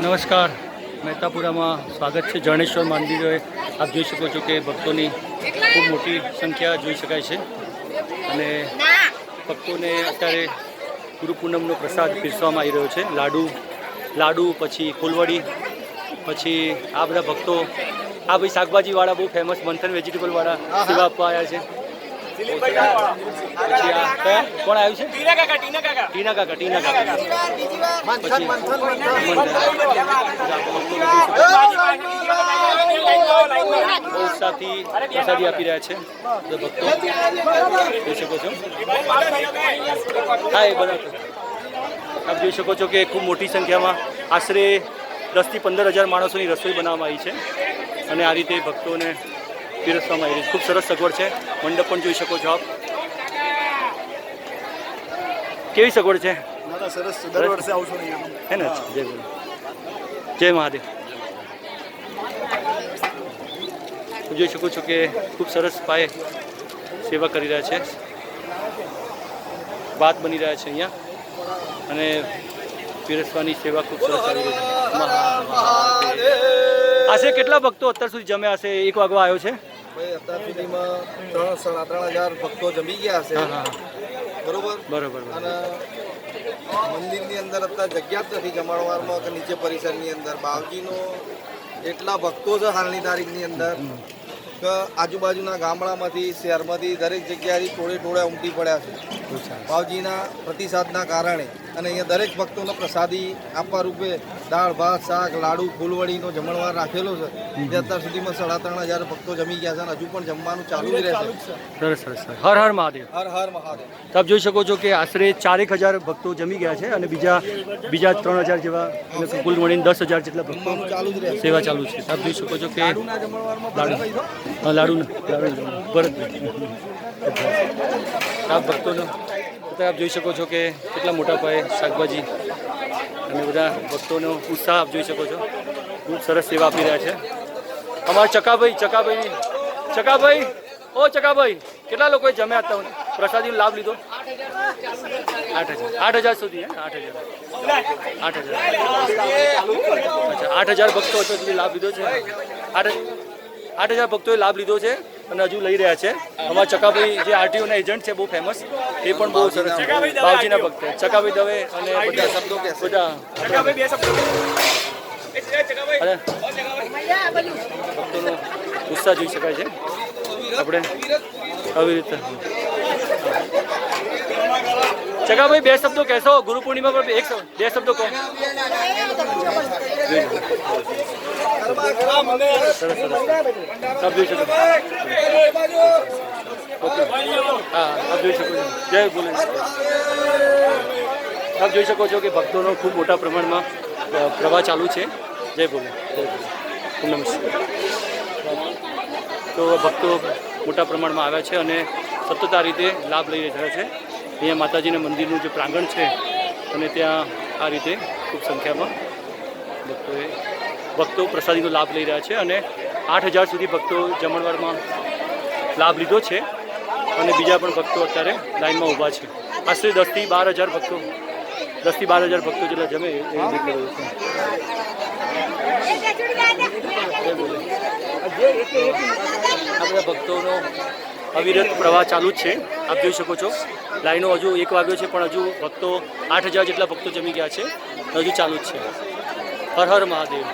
નમસ્કાર, મહેતાપુરામાં સ્વાગત છે. જણેશ્વર મંદિરે આપ જોઈ શકો છો કે ભક્તોની ખૂબ મોટી સંખ્યા જોઈ શકાય છે અને ભક્તોને અત્યારે ગુરુ પૂનમનો પ્રસાદ પીરસવામાં આવી રહ્યો છે. લાડુ પછી ફૂલવડી, પછી આ બધા ભક્તો આ ભાઈ શાકભાજીવાળા બહુ ફેમસ મંથન વેજીટેબલવાળા સેવા આપવા આવ્યા છે. પછી આ કોણ આવ્યું છે? ટીના કાકા પછી બહુ ઉત્સાહથી પ્રસાદી આપી રહ્યા છે ભક્તો, જોઈ શકો છો. હા, એ બનાવતો આપ જોઈ શકો છો કે ખૂબ મોટી સંખ્યામાં આશરે 10 થી 15 હજાર માણસોની રસોઈ બનાવવામાં આવી છે અને આ રીતે ભક્તોને પીરસવામાં આવી રહી છે. ખૂબ સરસ સગવડ છે. મંડપ પણ જોઈ શકો છો આપ. કેવી સગવડ છે? સરસ. દર વર્ષે આવશો હે ને? જય મહાદેવ. જોઈ શકો છો કે ખૂબ સરસ પાયે સેવા કરી રહ્યા છે. ભાત બની રહ્યા છે અહીંયા અને પીરસવાની સેવા ખૂબ સરસ આવી રહી છે. આશરે કેટલા ભક્તો અત્યાર સુધી જમ્યા હશે? 1 વાગવા આવ્યો છે. અત્યાર સુધીમાં 3-3.5 ભક્તો જમી ગયા છે. બરોબર. અને મંદિરની અંદર અત્યારે જગ્યા જ નથી જમાડવારમાં કે નીચે પરિસરની અંદર. બાવજીનો એટલા ભક્તો છે હાલની તારીખની અંદર કે આજુબાજુના ગામડામાંથી, શહેરમાંથી દરેક જગ્યાએથી ટોળે ઉમટી પડ્યા છે બાવજીના પ્રતિસાદના કારણે. અને અહીંયા દરેક ભક્તોને પ્રસાદી આપવા રૂપે દાળ, ભાત, શાક, લાડુ, ફૂલવડીનો જમણવાર રાખેલો છે. જે અત્યાર સુધીમાં 3.5 ભક્તો જમી ગયા છે અને હજુ પણ જમવાનું ચાલુ જ રહેશે. સરસ. હર હર મહાદેવ. હર હર મહાદેવ. આપ જોઈ શકો છો કે આશરે 4,000 ભક્તો જમી ગયા છે અને બીજા 3,000 જેવા કુલ મળીને 10,000 જેટલા ભક્તો સેવા ચાલુ છે. આપ જોઈ શકો છો કે લાડુ ભરતભાઈ આપ ભક્તોનો આપ જોઈ શકો છો કે કેટલા મોટા પાયે શાકભાજી અને બધા ભક્તોનો ઉત્સાહ આપ જોઈ શકો છો. ખૂબ સરસ સેવા આપી રહ્યા છે. અમારા ચકાભાઈ કેટલા લોકોએ જમ્યા હતા? પ્રસાદીનો લાભ લીધો? 8,000 સુધી. 8,000 ભક્તો અત્યાર સુધી લાભ લીધો છે. 8,000 ભક્તોએ લાભ લીધો છે અને હજુ લઈ રહ્યા છે. અમારા ચકાભાઈ જે આરટીઓના એજન્ટ છે, બહુ ફેમસ, એ પણ બહુ સરસ છે. બાવજીના ભક્ત ચકાભાઈ દવે અને બધા ભક્તોનો ઉત્સાહ જોઈ શકાય છે. આપણે આવી રીતે ચકાભાઈ 2 શબ્દો કહેશો ગુરુ પૂર્ણિમા પર? 2 શબ્દો કહો. જય બોલે. આપ જોઈ શકો છો કે ભક્તોનો ખૂબ મોટા પ્રમાણમાં પ્રવાહ ચાલુ છે. જય બોલે. નમસ્કાર. તો ભક્તો મોટા પ્રમાણમાં આવ્યા છે અને સતત આ રીતે લાભ લઈ રહ્યા છે. અહીંયા માતાજીના મંદિરનું જે પ્રાંગણ છે અને ત્યાં આ રીતે ખૂબ સંખ્યામાં ભક્તો પ્રસાદીનો લાભ લઈ રહ્યા છે અને 8,000 સુધી ભક્તો જમણવારમાં લાભ લીધો છે અને બીજા પણ ભક્તો અત્યારે લાઈનમાં ઊભા છે. આશરે 10 થી 12 હજાર ભક્તો જેટલા જમે એ રીતે રહ્યું છે. આ બધા ભક્તોનો અવિરત પ્રવાહ ચાલુ જ છે. આપ જોઈ શકો છો લાઈનો હજુ 1 વાગ્યો છે પણ હજુ ભક્તો 8,000 જેટલા ભક્તો જમી ગયા છે. હજુ ચાલુ જ છે. હર હર મહાદેવ.